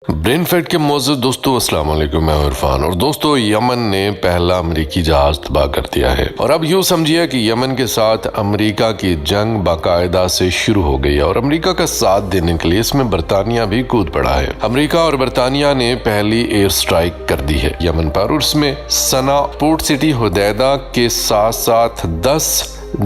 Brain fat کے معزز دوستو السلام علیکم، میں عرفان۔ اور دوستو، یمن نے پہلا امریکی جہاز تباہ کر دیا ہے، اور اب یوں سمجھیے کہ یمن کے ساتھ امریکہ کی جنگ باقاعدہ سے شروع ہو گئی ہے، اور امریکہ کا ساتھ دینے کے لیے اس میں برطانیہ بھی کود پڑا ہے۔ امریکہ اور برطانیہ نے پہلی ایئر سٹرائک کر دی ہے یمن پر، اور اس میں صنعاء، پورٹ سٹی حدیدہ کے ساتھ ساتھ 10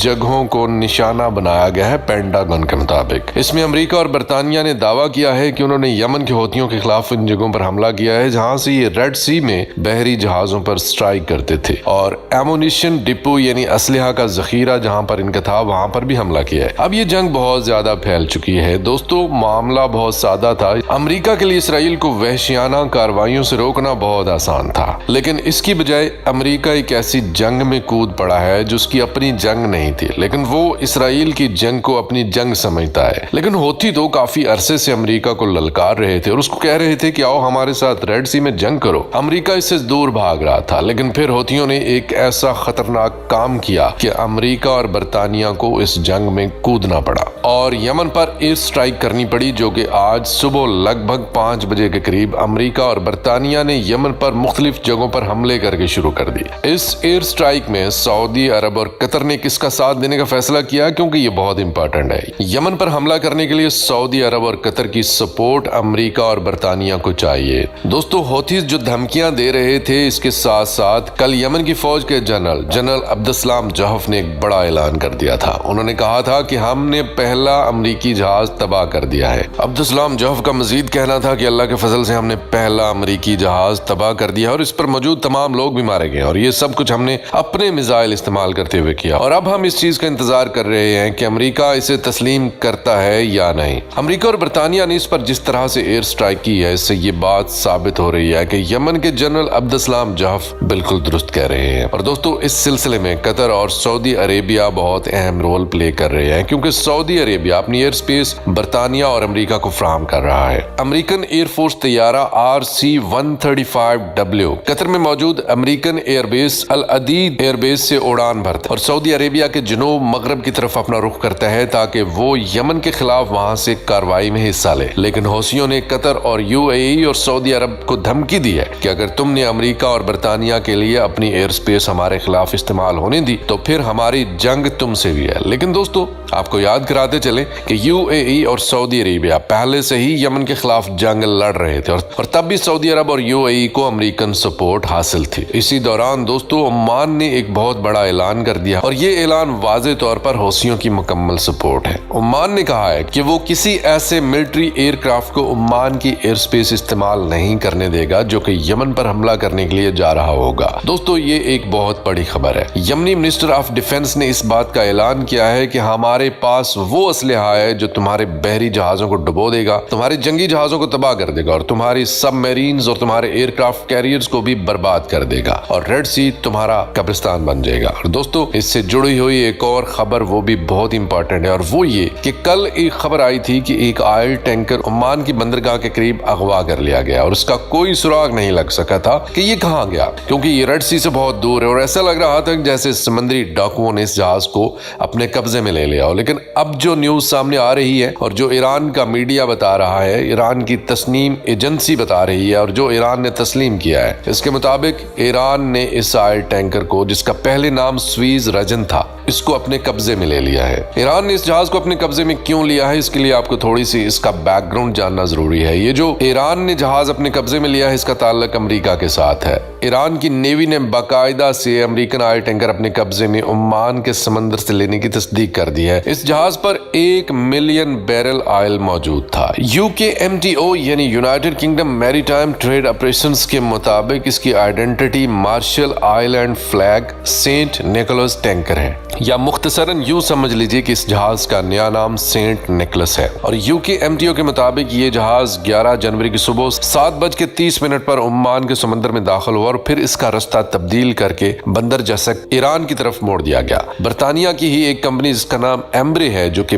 جگہوں کو نشانہ بنایا گیا ہے پینٹاگن کے مطابق۔ اس میں امریکہ اور برطانیہ نے دعویٰ کیا ہے کہ انہوں نے یمن کے حوثیوں کے خلاف ان جگہوں پر حملہ کیا ہے جہاں سے یہ ریڈ سی میں بحری جہازوں پر سٹرائک کرتے تھے، اور ایمونیشن ڈپو یعنی اسلحہ کا ذخیرہ جہاں پر ان کا تھا وہاں پر بھی حملہ کیا ہے۔ اب یہ جنگ بہت زیادہ پھیل چکی ہے دوستو۔ معاملہ بہت سادہ تھا، امریکہ کے لیے اسرائیل کو وحشیانہ کارروائیوں سے روکنا بہت آسان تھا، لیکن اس کی بجائے امریکہ ایک ایسی جنگ میں کود پڑا ہے جس کی اپنی جنگ نہیں تھی، لیکن وہ اسرائیل کی جنگ کو اپنی جنگ سمجھتا ہے۔ لیکن ہوتی تو کافی عرصے سے امریکہ کو للکار رہے تھے اور اس کو کہہ رہے تھے کہ آؤ ہمارے ساتھ ریڈ سی میں جنگ کرو۔ امریکہ اس سے دور بھاگ رہا تھا، لیکن پھر ہوتیوں نے ایک ایسا خطرناک کام کیا کہ امریکہ اور برطانیہ کو اس جنگ میں کودنا پڑا اور یمن پر ایئر سٹرائک کرنی پڑی، جو کہ آج صبح لگ بھگ 5 بجے کے قریب امریکہ اور برطانیہ نے یمن پر مختلف جگہوں پر حملے کر کے شروع کر دی۔ اس ایئر سٹرائک میں سعودی عرب اور قطر نے کس کا ساتھ دینے کا فیصلہ کیا، کیونکہ یہ بہت امپورٹنٹ ہے۔ یمن پر حملہ کرنے کے لیے سعودی عرب اور قطر کی سپورٹ امریکہ اور برطانیہ کو چاہیے۔ دوستو، ہوتیز جو دھمکیاں دے رہے تھے، اس کے ساتھ ساتھ کل یمن کی فوج کے جنرل عبدالسلام جوہف نے ایک بڑا اعلان کر دیا تھا۔ انہوں نے کہا تھا کہ ہم نے پہلا امریکی جہاز تباہ کر دیا ہے۔ عبدالسلام جوہف کا مزید کہنا تھا کہ اللہ کے فضل سے ہم نے پہلا امریکی جہاز تباہ کر دیا اور اس پر موجود تمام لوگ بھی مارے گئے، اور یہ سب کچھ ہم نے اپنے میزائل استعمال کرتے ہوئے کیا، اور اب ہم اس چیز کا انتظار کر رہے ہیں کہ امریکہ اسے تسلیم کرتا ہے یا نہیں۔ امریکہ اور برطانیہ نے اس پر جس طرح سے ایئر سٹرائک کی ہے، اس سے یہ بات ثابت ہو رہی ہے کہ یمن کے جنرل عبدالسلام جوہف بالکل درست کہہ رہے ہیں۔ اور دوستو، اس سلسلے میں قطر اور سعودی عربیہ بہت اہم رول پلے کر رہے ہیں، کیونکہ سعودی عربیہ اپنی ایئر سپیس برطانیہ اور امریکہ کو فراہم کر رہا ہے۔ امریکن ایئر فورس طیارہ RC-135W قطر میں موجود American air base Al Udeid air base سے اڑان بھرتا اور سعودی عربیہ کے جنوب مغرب کی طرف اپنا رخ کرتا ہے تاکہ وہ یمن کے خلاف وہاں سے کارروائی میں حصہ لے۔ لیکن حوثیوں نے قطر اور UAE اور سعودی عرب کو دھمکی دی ہے کہ اگر تم نے امریکہ اور برطانیہ کے لیے اپنی ایئر سپیس ہمارے خلاف استعمال ہونے دی تو پھر ہماری جنگ تم سے بھی ہے۔ لیکن دوستو، آپ کو یاد کراتے چلیں کہ UAE اور سعودی عربیہ پہلے سے ہی یمن کے خلاف جنگ لڑ رہے تھے، اور تب بھی سعودی عرب اور UAE کو امریکن سپورٹ حاصل تھی۔ اسی دوران دوستو، عمان نے ایک بہت بڑا اعلان کر دیا، اور یہ اعلان واضح طور پر حوثیوں کی مکمل سپورٹ ہے۔ عمان نے کہا ہے کہ وہ کسی ایسے ملٹری ایئر کرافٹ کو عمان کی ایئر سپیس استعمال نہیں کرنے دے گا جو کہ یمن پر حملہ کرنے کے لیے جا رہا ہوگا۔ دوستو، یہ ایک بہت بڑی خبر ہے۔ یمنی منسٹر آف ڈیفنس نے اس بات کا اعلان کیا ہے کہ ہمارے پاس وہ اسلحہ ہے جو تمہارے بحری جہازوں کو ڈبو دے گا، تمہارے جنگی جہازوں کو تباہ کر دے گا، اور تمہاری سب میرینز اور تمہارے ایئر کرافٹ کیریئرز کو بھی برباد کر دے گا، اور ریڈ سی تمہارا قبرستان بن جائے گا۔ اور دوستو، اس سے جڑی ہوئی ایک اور خبر وہ بھی بہت امپورٹنٹ ہے، اور وہ یہ کہ کل ایک خبر آئی تھی کہ ایک آئل ٹینکر عمان کی بندرگاہ کے قریب اغوا کر لیا گیا، اور اس کا کوئی سراغ نہیں لگ سکا تھا کہ یہ کہاں گیا، کیونکہ یہ ریڈ سی سے بہت دور ہے، اور ایسا لگ رہا تھا جیسے سمندری ڈاکوؤں نے اس جہاز کو اپنے قبضے میں لے لیا ہو۔ لیکن اب جو نیوز سامنے آ رہی ہے اور جو ایران کا میڈیا بتا رہا ہے، ایران کی تسنیم ایجنسی بتا رہی ہے، اور جو ایران نے تسلیم کیا ہے، اس کے مطابق ایران نے اس آئل ٹینکر کو، جس کا پہلے نام سویز رجن تھا، اس کو اپنے قبضے میں لے لیا ہے۔ ایران نے اس جہاز کو اپنے قبضے میں کیوں لیا ہے، اس کے لیے آپ کو تھوڑی سی اس کا بیک گراؤنڈ جاننا ضروری ہے۔ یہ جو ایران نے جہاز اپنے قبضے میں لیا ہے، اس کا تعلق امریکہ کے ساتھ ہے۔ ایران کی نیوی نے باقاعدہ سے امریکن آئل ٹینکر اپنے قبضے میں عمان کے سمندر سے لینے کی تصدیق کر دی ہے۔ اس جہاز پر 1 ملین بیرل آئل موجود تھا۔ UKMTO یعنی United Kingdom maritime trade operations کے مطابق اس کی identity Marshall island flag Saint Nicholas tanker ہے، یا مختصراً یوں سمجھ لیجئے کہ اس جہاز کا نیا نام سینٹ نیکلس ہے۔ اور UKMTO کے مطابق یہ جہاز 11 جنوری کی صبح 7:30 پر عمان کے سمندر میں داخل ہوا، اور پھر اس کا رستہ تبدیل کر کے بندر جسک ایران کی طرف موڑ دیا گیا۔ برطانیہ کی ہی ایک کمپنی جس کا نام ایمبرے ہے، جو کہ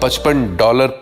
$55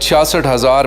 66,000